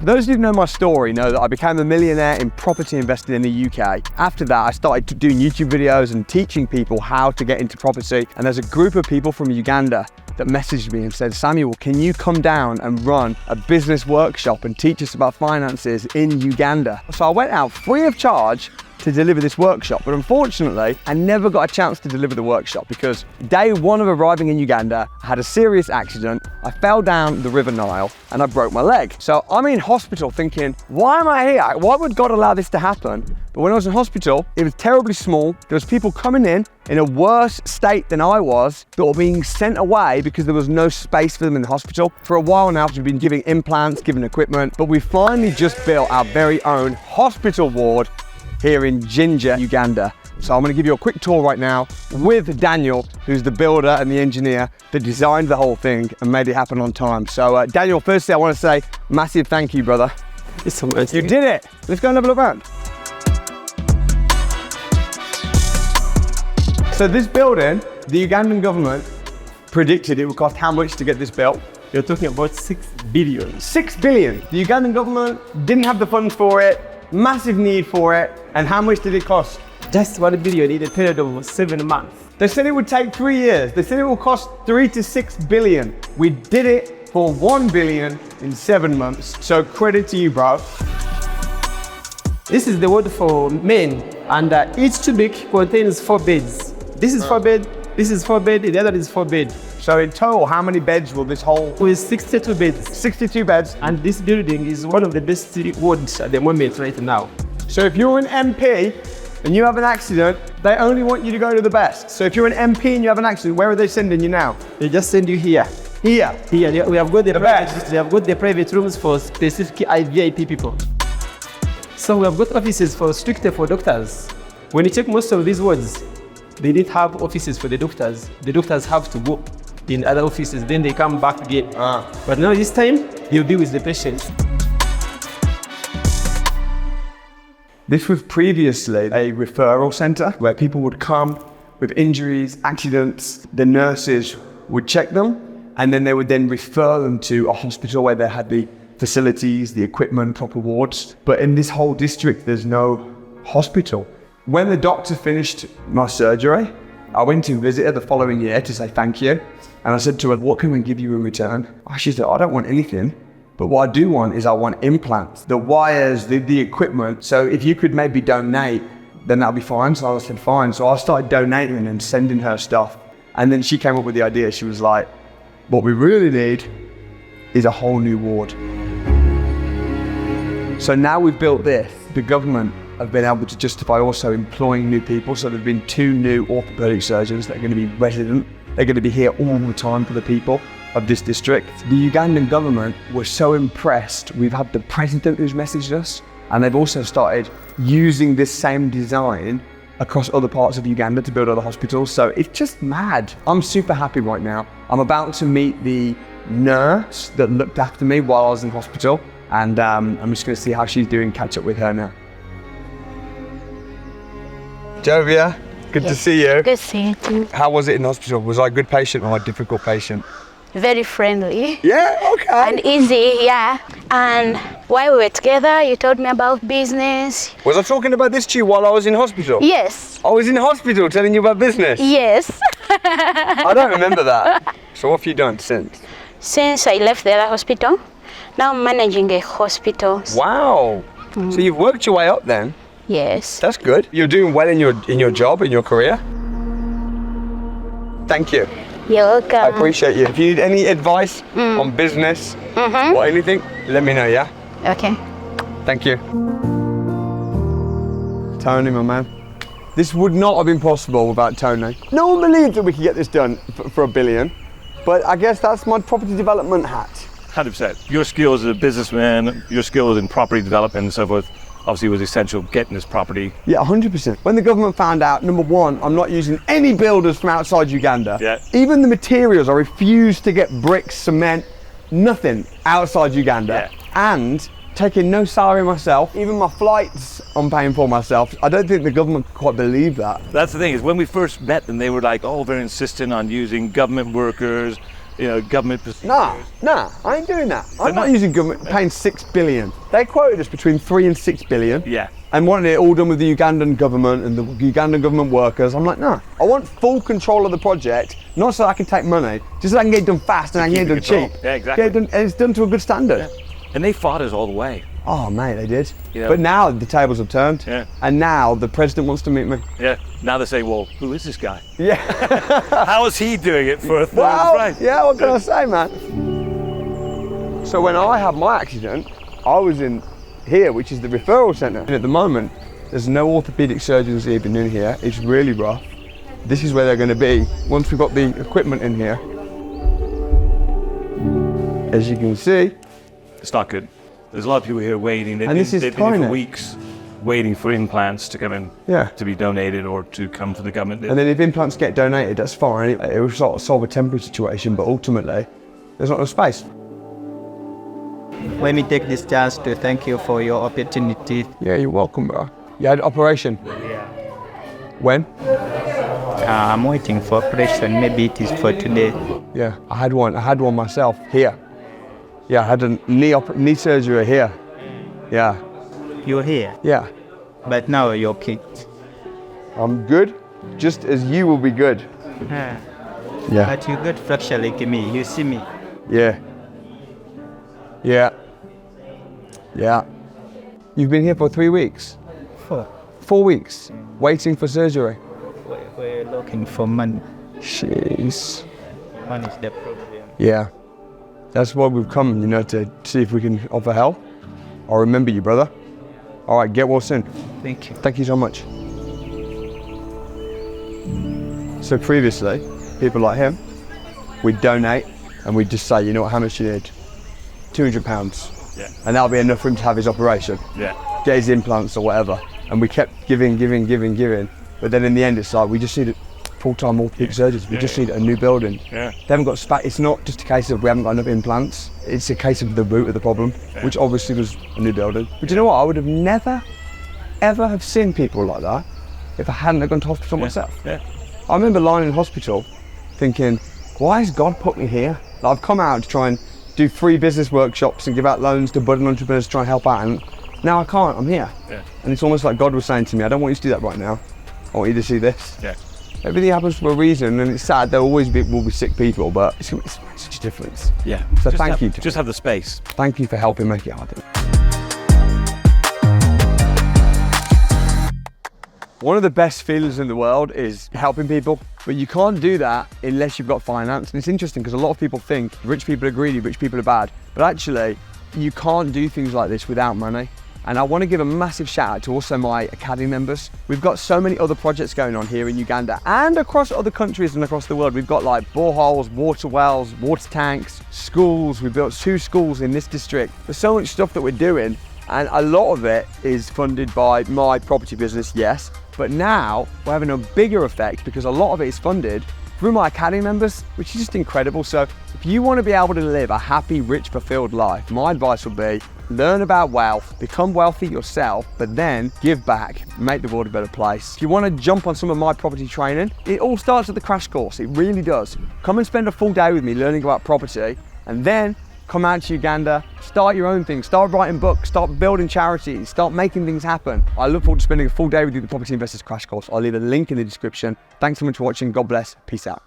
For those of you who know my story know that I became a millionaire in property investing in the UK. After that, I started doing YouTube videos and teaching people how to get into property. And there's a group of people from Uganda that messaged me and said, Samuel, can you come down and run a business workshop and teach us about finances in Uganda? So I went out free of charge to deliver this workshop, but unfortunately, I never got a chance to deliver the workshop because day one of arriving in Uganda, I had a serious accident. I fell down the River Nile and I broke my leg. So I'm in hospital thinking, why am I here? Why would God allow this to happen? But when I was in hospital, it was terribly small. There was people coming in a worse state than I was that were being sent away because there was no space for them in the hospital. For a while now, we've been giving implants, giving equipment, but we finally just built our very own hospital ward here in Jinja, Uganda. So I'm gonna give you a quick tour right now with Daniel, who's the builder and the engineer that designed the whole thing and made it happen on time. So Daniel, firstly, I wanna say massive thank you, brother. It's so much. You did it. Let's go and have a look around. So this building, the Ugandan government predicted it would cost how much to get this built? You're talking about 6 billion. 6 billion. The Ugandan government didn't have the funds for it, massive need for it, and how much did it cost? Just 1 billion in a period of 7 months. They said it would take 3 years. They said it will cost 3 to 6 billion. We did it for 1 billion in 7 months. So credit to you, bro. This is the ward for men, and each cubic contains 4 beds. This is 4 bed, this is 4 bed, the other is 4 bed. So in total, how many beds will this whole? With 62 beds. 62 beds. And this building is one of the best wards at the moment right now. So if you're an MP and you have an accident, they only want you to go to the best. So if you're an MP and you have an accident, where are they sending you now? They just send you here. Here? Here, we have got the best. We have got the private rooms for specific VIP people. So we have got offices strictly for doctors. When you check most of these wards, they didn't have offices for the doctors. The doctors have to go in other offices, then they come back again. But now this time, you'll be with the patients. This was previously a referral centre where people would come with injuries, accidents. The nurses would check them and then they would then refer them to a hospital where they had the facilities, the equipment, proper wards. But in this whole district, there's no hospital. When the doctor finished my surgery, I went to visit her the following year to say thank you. And I said to her, what can we give you in return? She said, I don't want anything. But what I do want is I want implants, the wires, the equipment. So if you could maybe donate, then that'll be fine. So I said, fine. So I started donating and sending her stuff. And then she came up with the idea. She was like, what we really need is a whole new ward. So now we've built this, the government have been able to justify also employing new people. So there've been 2 new orthopaedic surgeons that are going to be resident. They're going to be here all the time for the people of this district. The Ugandan government was so impressed. We've had the president who's messaged us, and they've also started using this same design across other parts of Uganda to build other hospitals. So it's just mad. I'm super happy right now. I'm about to meet the nurse that looked after me while I was in hospital, and I'm just going to see how she's doing, catch up with her now. Jovia, good to see you. Good seeing you. How was it in hospital? Was I a good patient or a difficult patient? Very friendly. Yeah, okay. And easy, yeah. And while we were together, you told me about business. Was I talking about this to you while I was in hospital? Yes. I was in hospital telling you about business? Yes. I don't remember that. So what have you done since? Since I left the other hospital, now I'm managing a hospital. Wow. So you've worked your way up then? Yes. That's good. You're doing well in your job, in your career. Thank you. You're welcome. I appreciate you. If you need any advice on business or anything, let me know, yeah? Okay. Thank you. Tony, my man. This would not have been possible without Tony. No one believed that we could get this done for $1 billion, but I guess that's my property development hat. 100%. Your skills as a businessman, your skills in property development and so forth, obviously was essential getting this property. Yeah, 100%. When the government found out, number one, I'm not using any builders from outside Uganda. Yeah. Even the materials, I refused to get bricks, cement, nothing outside Uganda. Yeah. And taking no salary myself, even my flights I'm paying for myself. I don't think the government could quite believe that. That's the thing, is when we first met them, they were like, oh, very insistent on using government workers, government. Nah, I ain't doing that. I'm not using government paying 6 billion. They quoted us between 3 and 6 billion. Yeah. And wanted it all done with the Ugandan government and the Ugandan government workers. I'm like, no, I want full control of the project, not so I can take money, just so I can get it done fast and I can get it done cheap. Yeah, exactly. Get it done, and it's done to a good standard. Yeah. And they fought us all the way. Oh, mate, they did. Yeah. But now the tables have turned. Yeah. And now the president wants to meet me. Yeah. Now they say, well, who is this guy? Yeah. How is he doing it for a third price? Yeah, what can I say, man? So when I had my accident, I was in here, which is the referral centre. And at the moment, there's no orthopaedic surgeons even in here. It's really rough. This is where they're going to be once we've got the equipment in here. As you can see, it's not good. There's a lot of people here waiting. They've this is been here tiny. for weeks waiting for implants to come in, to be donated or to come to the government. And then if implants get donated, that's fine. It will sort of solve a temporary situation, but ultimately, there's not enough space. Let me take this chance to thank you for your opportunity. Yeah, you're welcome, bro. You had an operation? Yeah. When? I'm waiting for operation. Maybe it is for today. Yeah, I had one myself here. Yeah, I had a knee surgery here. Yeah. You're here, Yeah. but now you're kicked. I'm good, just as you will be good. Yeah. Yeah. But you got fracture like me. You see me. Yeah. Yeah. Yeah. You've been here for 3 weeks? 4. 4 weeks, waiting for surgery. We're looking for money. Jeez. Money is the problem. Yeah. That's why we've come, to see if we can offer help. I'll remember you, brother. All right, get well soon. Thank you. Thank you so much. So previously, people like him, we'd donate and we'd just say, how much you need? £200. Yeah. And that'll be enough for him to have his operation. Yeah. Get his implants or whatever. And we kept giving. But then in the end, it's like, we just need a full-time orthopedic surgeons. We just need a new building. Yeah. They haven't got space. It's not just a case of we haven't got enough implants. It's a case of the root of the problem, which obviously was a new building. But you know what? I would have never, ever have seen people like that if I hadn't have gone to hospital myself. Yeah. I remember lying in hospital thinking, why has God put me here? Like, I've come out to try and do free business workshops and give out loans to budding entrepreneurs to try and help out, and now I can't, I'm here. Yeah. And it's almost like God was saying to me, I don't want you to do that right now. I want you to see this. Yeah. Everything happens for a reason, and it's sad, there will be sick people, but it's such a difference. Yeah. So Just thank you. Just have the space. Thank you for helping make it happen. One of the best feelings in the world is helping people, but you can't do that unless you've got finance. And it's interesting because a lot of people think rich people are greedy, rich people are bad, but actually you can't do things like this without money. And I want to give a massive shout out to also my Academy members. We've got so many other projects going on here in Uganda and across other countries and across the world. We've got like boreholes, water wells, water tanks, schools. We built 2 schools in this district. There's so much stuff that we're doing, and a lot of it is funded by my property business, yes. But now we're having a bigger effect because a lot of it is funded through my Academy members, which is just incredible. So if you want to be able to live a happy, rich, fulfilled life, my advice would be learn about wealth, become wealthy yourself, but then give back, make the world a better place. If you want to jump on some of my property training, it all starts at the crash course. It really does. Come and spend a full day with me learning about property, and then come out to Uganda, start your own thing, start writing books, start building charities, start making things happen. I look forward to spending a full day with you at the Property Investors Crash Course. I'll leave a link in the description. Thanks so much for watching. God bless. Peace out.